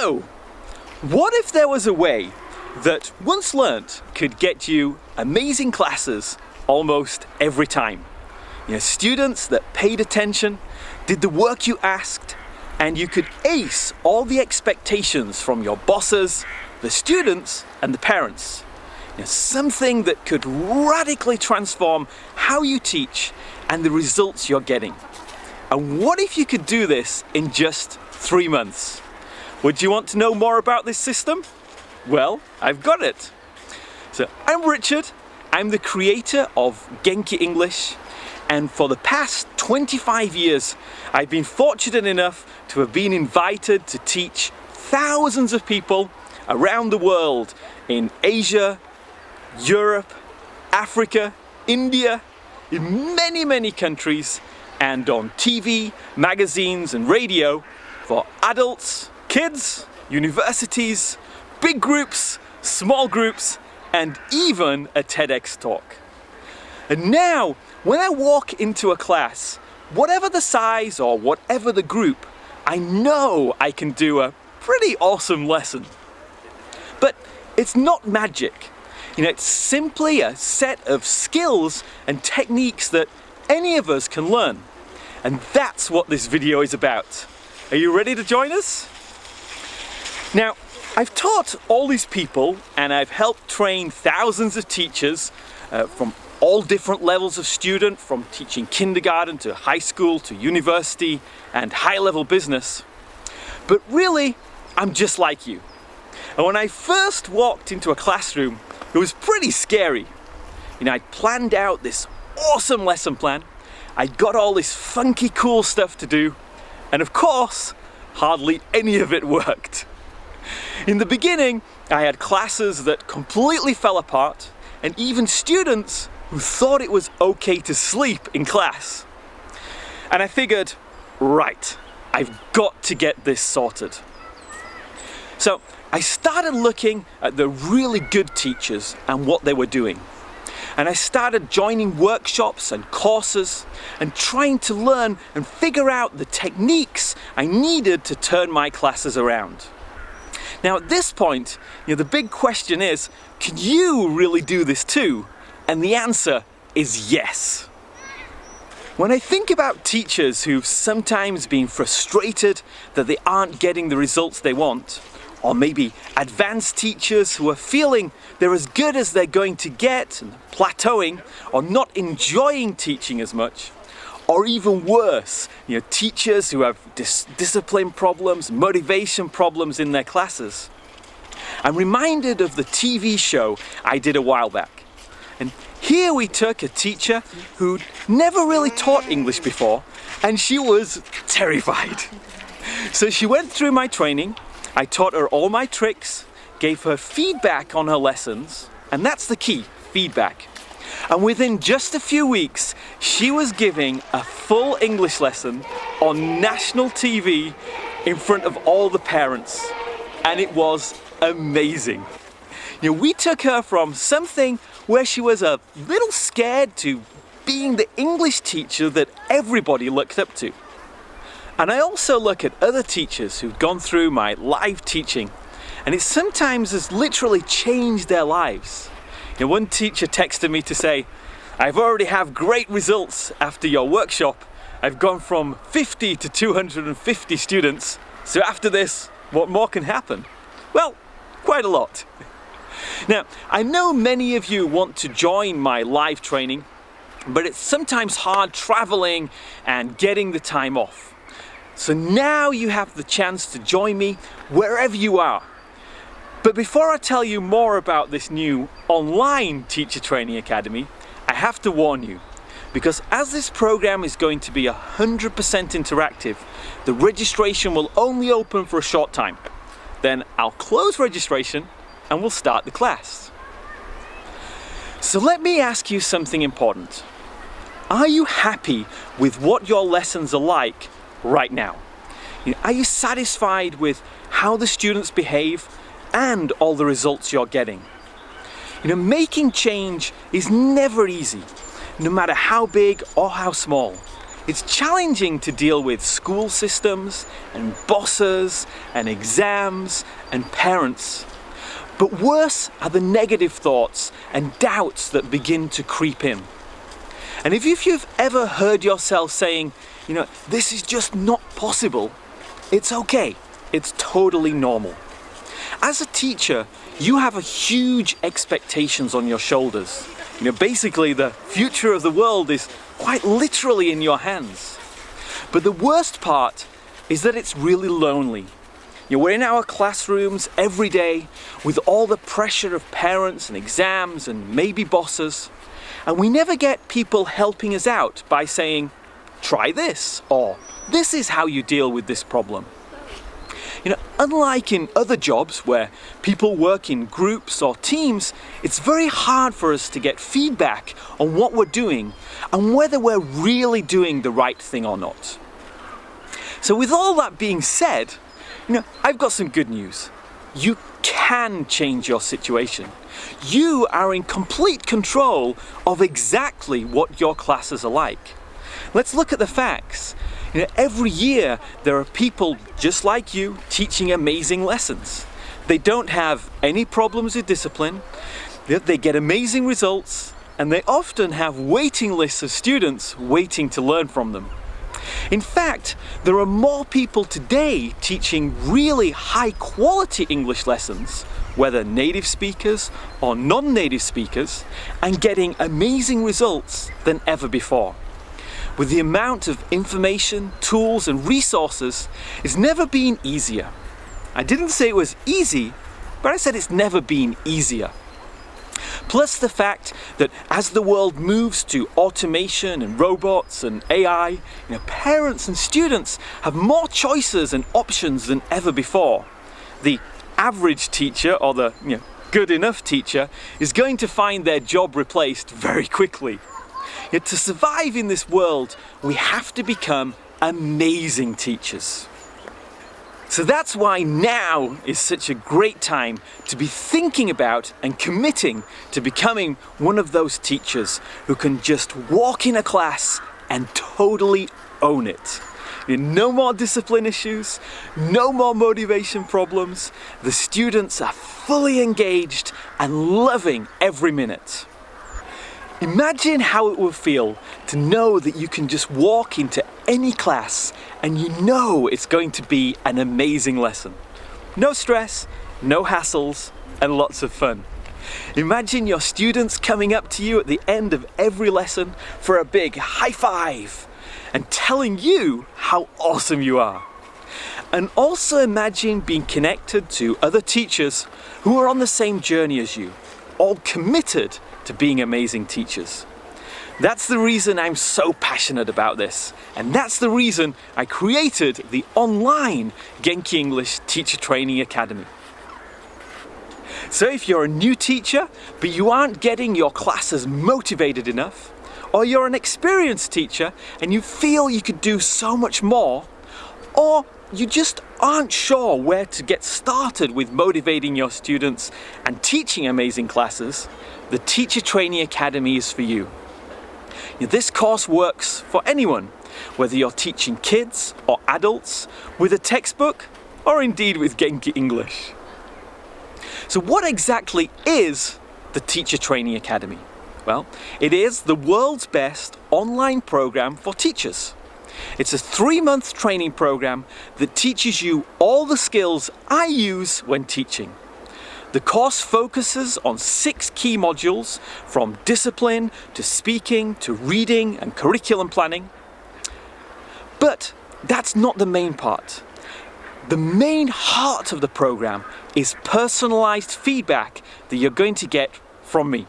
So, what if there was a way that once learnt could get you amazing classes almost every time? Students that paid attention, did the work you asked, and you could ace all the expectations from your bosses, the students, and the parents. Something that could radically transform how you teach and the results you're getting. And what if you could do this in just 3 months? Would you want to know more about this system? Well, I've got it. So I'm Richard, I'm the creator of Genki English, and for the past 25 years I've been fortunate enough to have been invited to teach thousands of people around the world in Asia, Europe, Africa, India, in many countries, and on TV, magazines and radio for adults, kids, universities, big groups, small groups, and even a TEDx talk. And now, when I walk into a class, whatever the size or whatever the group, I know I can do a pretty awesome lesson. But it's not magic. It's simply a set of skills and techniques that any of us can learn. And that's what this video is about. Are you ready to join us? Now, I've taught all these people and I've helped train thousands of teachers from all different levels of student, from teaching kindergarten to high school to university and high-level business. But really, I'm just like you. And when I first walked into a classroom, it was pretty scary. I'd planned out this awesome lesson plan. I got all this funky cool stuff to do. And of course, hardly any of it worked. In the beginning, I had classes that completely fell apart, and even students who thought it was okay to sleep in class. And I figured, right, I've got to get this sorted. So I started looking at the really good teachers and what they were doing. And I started joining workshops and courses and trying to learn and figure out the techniques I needed to turn my classes around. Now at this point, the big question is, can you really do this too? And the answer is yes. When I think about teachers who've sometimes been frustrated that they aren't getting the results they want, or maybe advanced teachers who are feeling they're as good as they're going to get and plateauing or not enjoying teaching as much, or even worse, teachers who have discipline problems, motivation problems in their classes. I'm reminded of the TV show I did a while back. And here we took a teacher who'd never really taught English before, and she was terrified. So she went through my training, I taught her all my tricks, gave her feedback on her lessons, and that's the key, feedback. And within just a few weeks, she was giving a full English lesson on national TV in front of all the parents. And it was amazing. We took her from something where she was a little scared to being the English teacher that everybody looked up to. And I also look at other teachers who've gone through my live teaching, and it sometimes has literally changed their lives. One teacher texted me to say, "I've already have great results after your workshop. I've gone from 50 to 250 students. So after this, what more can happen?" Well, quite a lot. Now, I know many of you want to join my live training, but it's sometimes hard traveling and getting the time off. So now you have the chance to join me wherever you are. But before I tell you more about this new online teacher training academy, I have to warn you, because as this program is going to be 100% interactive, the registration will only open for a short time. Then I'll close registration and we'll start the class. So let me ask you something important. Are you happy with what your lessons are like right now? Are you satisfied with how the students behave and all the results you're getting? Making change is never easy, no matter how big or how small. It's challenging to deal with school systems and bosses and exams and parents. But worse are the negative thoughts and doubts that begin to creep in. And if you've ever heard yourself saying, this is just not possible, it's okay. It's totally normal. As a teacher, you have a huge expectations on your shoulders. Basically the future of the world is quite literally in your hands. But the worst part is that it's really lonely. We're in our classrooms every day with all the pressure of parents and exams and maybe bosses, and we never get people helping us out by saying, try this, or this is how you deal with this problem. Unlike in other jobs where people work in groups or teams, it's very hard for us to get feedback on what we're doing and whether we're really doing the right thing or not. So with all that being said, I've got some good news. You can change your situation. You are in complete control of exactly what your classes are like. Let's look at the facts. Every year there are people just like you teaching amazing lessons. They don't have any problems with discipline, they get amazing results, and they often have waiting lists of students waiting to learn from them. In fact, there are more people today teaching really high quality English lessons, whether native speakers or non-native speakers, and getting amazing results than ever before. With the amount of information, tools and resources, it's never been easier. I didn't say it was easy, but I said it's never been easier. Plus the fact that as the world moves to automation and robots and AI, parents and students have more choices and options than ever before. The average teacher or the good enough teacher is going to find their job replaced very quickly. Yet to survive in this world, we have to become amazing teachers. So that's why now is such a great time to be thinking about and committing to becoming one of those teachers who can just walk in a class and totally own it. No more discipline issues, no more motivation problems. The students are fully engaged and loving every minute. Imagine how it will feel to know that you can just walk into any class and it's going to be an amazing lesson. No stress, no hassles, and lots of fun. Imagine your students coming up to you at the end of every lesson for a big high five and telling you how awesome you are. And also imagine being connected to other teachers who are on the same journey as you, all committed to being amazing teachers. That's the reason I'm so passionate about this, and that's the reason I created the online Genki English Teacher Training Academy. So if you're a new teacher, but you aren't getting your classes motivated enough, or you're an experienced teacher and you feel you could do so much more, or you just aren't sure where to get started with motivating your students and teaching amazing classes, the Teacher Training Academy is for you. This course works for anyone, whether you're teaching kids or adults, with a textbook, or indeed with Genki English. So what exactly is the Teacher Training Academy? Well, it is the world's best online program for teachers. It's a 3-month training program that teaches you all the skills I use when teaching. The course focuses on 6 key modules, from discipline to speaking to reading and curriculum planning. But that's not the main part. The main heart of the program is personalized feedback that you're going to get from me.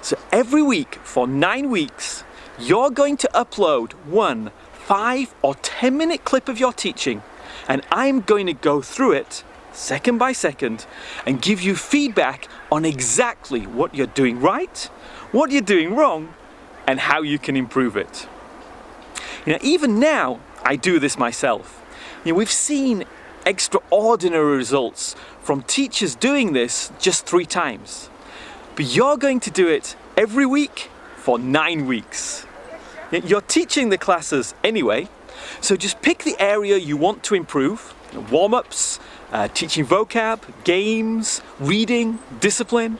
So every week for 9 weeks, you're going to upload one 5 or 10-minute clip of your teaching, and I'm going to go through it second by second and give you feedback on exactly what you're doing right, what you're doing wrong, and how you can improve it. Even now, I do this myself. We've seen extraordinary results from teachers doing this just 3 times. But you're going to do it every week for 9 weeks. You're teaching the classes anyway, so just pick the area you want to improve. Warm-ups, teaching vocab, games, reading, discipline.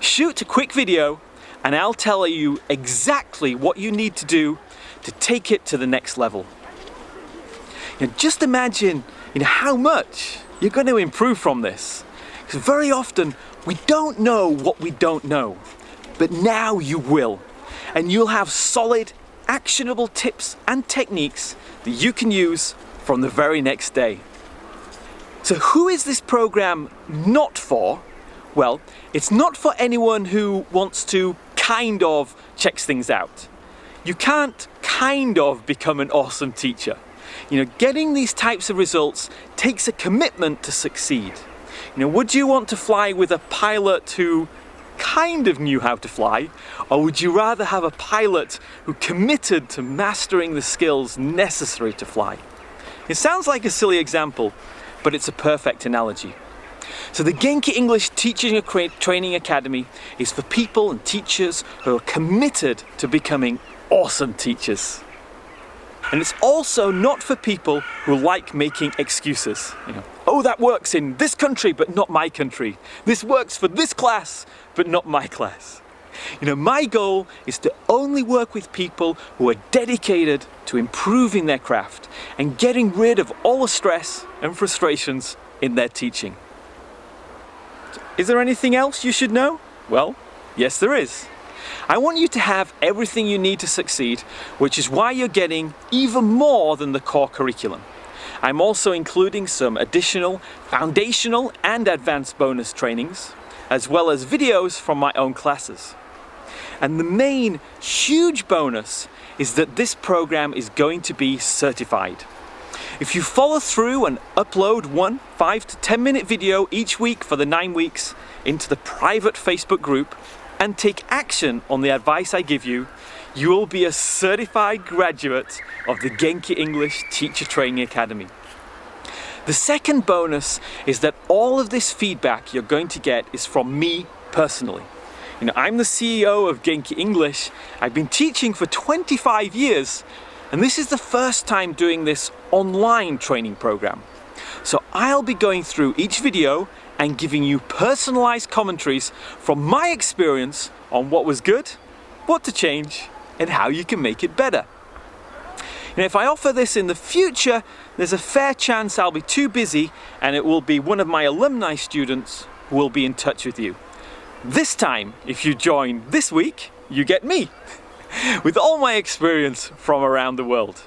Shoot a quick video and I'll tell you exactly what you need to do to take it to the next level. Just imagine how much you're going to improve from this. Because very often we don't know what we don't know, but now you will. And you'll have solid, actionable tips and techniques that you can use from the very next day. So who is this program not for? Well, it's not for anyone who wants to kind of check things out. You can't kind of become an awesome teacher. Getting these types of results takes a commitment to succeed. Would you want to fly with a pilot who kind of knew how to fly, or would you rather have a pilot who committed to mastering the skills necessary to fly? It sounds like a silly example, but it's a perfect analogy. So the Genki English Teaching and Training Academy is for people and teachers who are committed to becoming awesome teachers. And it's also not for people who like making excuses. Oh, that works in this country, but not my country. This works for this class, but not my class. My goal is to only work with people who are dedicated to improving their craft and getting rid of all the stress and frustrations in their teaching. Is there anything else you should know? Well, yes there is. I want you to have everything you need to succeed, which is why you're getting even more than the core curriculum. I'm also including some additional foundational and advanced bonus trainings, as well as videos from my own classes. And the main huge bonus is that this program is going to be certified. If you follow through and upload one 5 to 10 minute video each week for the 9 weeks into the private Facebook group and take action on the advice I give you, you will be a certified graduate of the Genki English Teacher Training Academy. The second bonus is that all of this feedback you're going to get is from me personally. I'm the CEO of Genki English. I've been teaching for 25 years, and this is the first time doing this online training program. So I'll be going through each video and giving you personalized commentaries from my experience on what was good, what to change, and how you can make it better. If I offer this in the future, there's a fair chance I'll be too busy and it will be one of my alumni students who will be in touch with you. This time, if you join this week, you get me, with all my experience from around the world.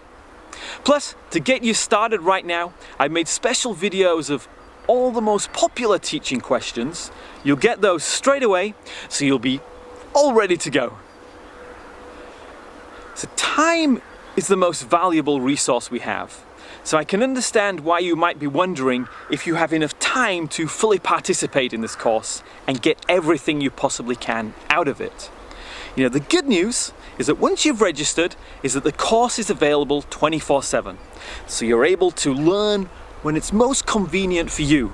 Plus, to get you started right now, I've made special videos of all the most popular teaching questions. You'll get those straight away, so you'll be all ready to go. So time is the most valuable resource we have. So I can understand why you might be wondering if you have enough time to fully participate in this course and get everything you possibly can out of it. The good news is that once you've registered, is that the course is available 24/7. So you're able to learn when it's most convenient for you.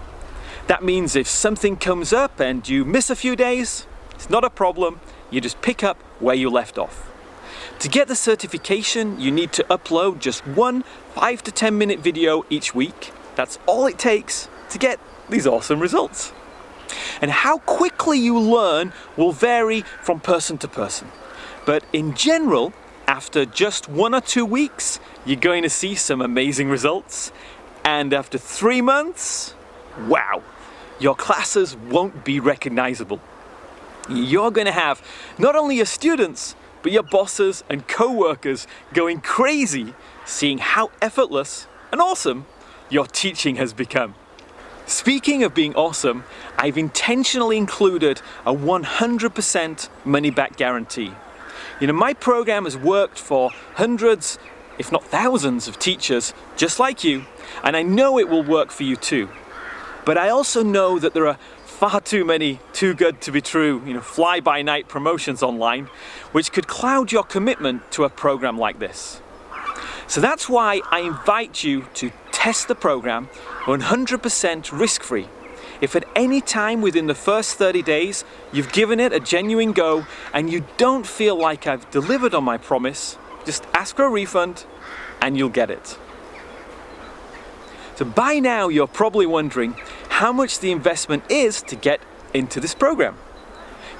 That means if something comes up and you miss a few days, it's not a problem. You just pick up where you left off. To get the certification, you need to upload just one 5 to 10 minute video each week. That's all it takes to get these awesome results. And how quickly you learn will vary from person to person. But in general, after just 1 or 2 weeks, you're going to see some amazing results. And after 3 months, wow, your classes won't be recognizable. You're going to have not only your students, but your bosses and co-workers going crazy seeing how effortless and awesome your teaching has become. Speaking of being awesome, I've intentionally included a 100% money-back guarantee. My program has worked for hundreds, if not thousands of teachers just like you, and I know it will work for you too. But I also know that there are far too many too good to be true, fly-by-night promotions online, which could cloud your commitment to a program like this. So that's why I invite you to test the program 100% risk-free. If at any time within the first 30 days you've given it a genuine go and you don't feel like I've delivered on my promise, just ask for a refund and you'll get it. So by now you're probably wondering how much the investment is to get into this program.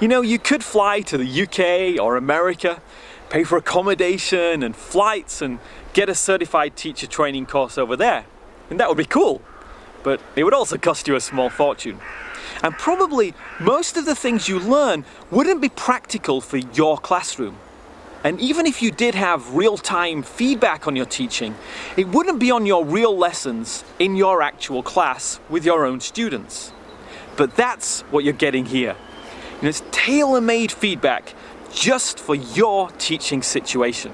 You know, you could fly to the UK or America, pay for accommodation and flights and get a certified teacher training course over there. And that would be cool, but it would also cost you a small fortune. And probably most of the things you learn wouldn't be practical for your classroom. And even if you did have real-time feedback on your teaching, it wouldn't be on your real lessons in your actual class with your own students. But that's what you're getting here. You know, it's tailor-made feedback just for your teaching situation.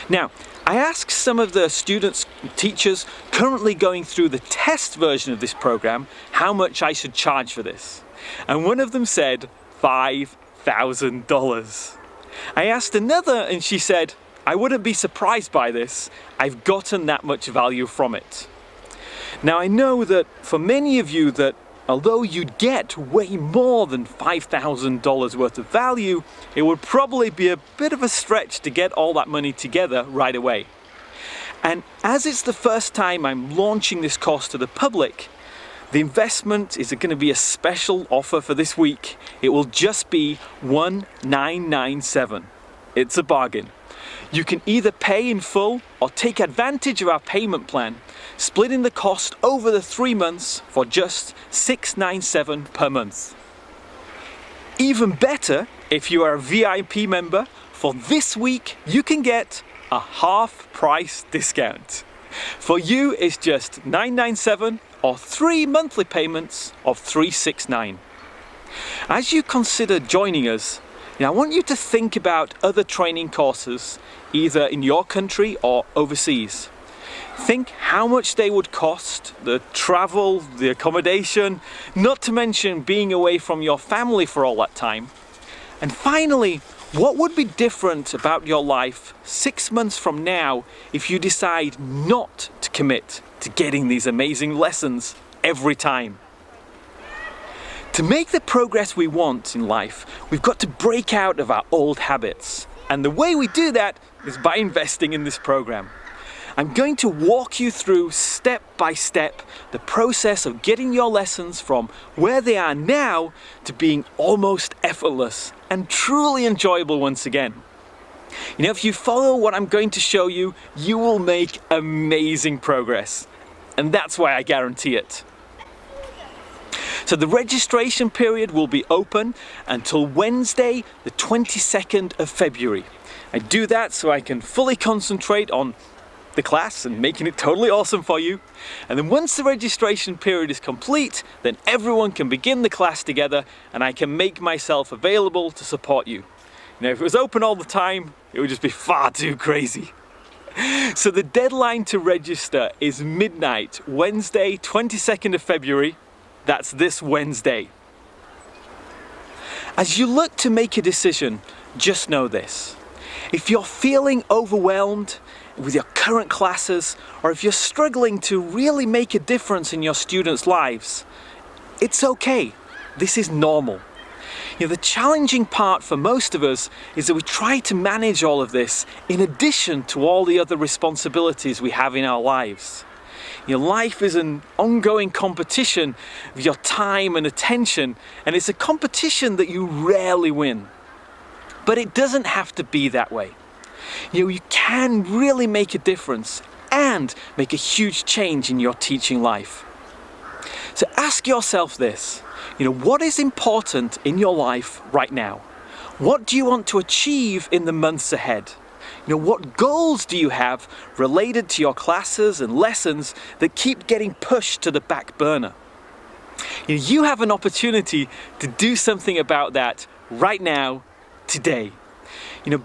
Now, I asked some of the students, teachers currently going through the test version of this program how much I should charge for this. And one of them said $5,000. I asked another and she said, I wouldn't be surprised by this. I've gotten that much value from it. Now I know that for many of you that although you'd get way more than $5,000 worth of value, it would probably be a bit of a stretch to get all that money together right away. And as it's the first time I'm launching this course to the public, the investment is going to be a special offer for this week. It will just be $1,997. It's a bargain. You can either pay in full or take advantage of our payment plan, splitting the cost over the 3 months for just $697 per month. Even better, if you are a VIP member, for this week you can get a half price discount. For you it's just $997 or 3 monthly payments of $369. As you consider joining us, I want you to think about other training courses either in your country or overseas. Think how much they would cost, the travel, the accommodation, not to mention being away from your family for all that time. And finally, what would be different about your life 6 months from now if you decide not to commit to getting these amazing lessons every time? To make the progress we want in life, we've got to break out of our old habits. And the way we do that is by investing in this program. I'm going to walk you through step by step the process of getting your lessons from where they are now to being almost effortless and truly enjoyable once again. You know, if you follow what I'm going to show you, you will make amazing progress. And that's why I guarantee it. So the registration period will be open until Wednesday, the 22nd of February. I do that so I can fully concentrate on the class and making it totally awesome for you. And then once the registration period is complete, then everyone can begin the class together and I can make myself available to support you. Now, if it was open all the time, it would just be far too crazy. So the deadline to register is midnight, Wednesday, 22nd of February. That's this Wednesday. As you look to make a decision, just know this. If you're feeling overwhelmed with your current classes, or if you're struggling to really make a difference in your students' lives, it's okay. This is normal. You know, the challenging part for most of us is that we try to manage all of this in addition to all the other responsibilities we have in our lives. Your life is an ongoing competition of your time and attention, and it's a competition that you rarely win. But it doesn't have to be that way. You know, you can really make a difference and make a huge change in your teaching life. So ask yourself this, what is important in your life right now? What do you want to achieve in the months ahead? What goals do you have related to your classes and lessons that keep getting pushed to the back burner? You have an opportunity to do something about that right now, today.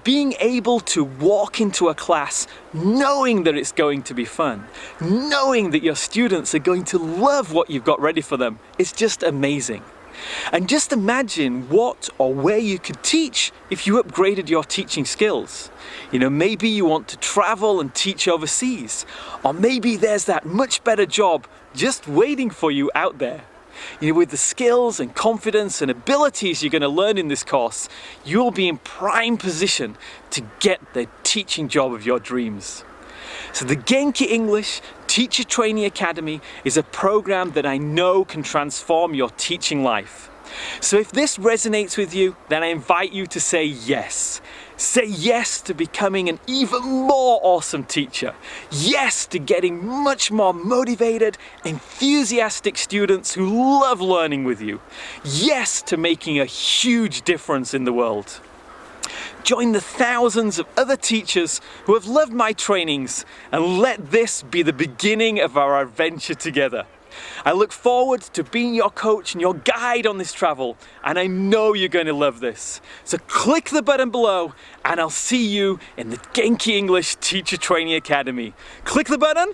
Being able to walk into a class knowing that it's going to be fun, knowing that your students are going to love what you've got ready for them, is just amazing. And just imagine what or where you could teach if you upgraded your teaching skills. Maybe you want to travel and teach overseas, or maybe there's that much better job just waiting for you out there. With the skills and confidence and abilities you're going to learn in this course, you'll be in prime position to get the teaching job of your dreams. So the Genki English Teacher Training Academy is a program that I know can transform your teaching life. So if this resonates with you, then I invite you to say yes. Say yes to becoming an even more awesome teacher. Yes to getting much more motivated, enthusiastic students who love learning with you. Yes to making a huge difference in the world. Join the thousands of other teachers who have loved my trainings and let this be the beginning of our adventure together. I look forward to being your coach and your guide on this travel, and I know you're going to love this. So click the button below and I'll see you in the Genki English Teacher Training Academy. Click the button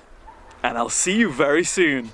and I'll see you very soon.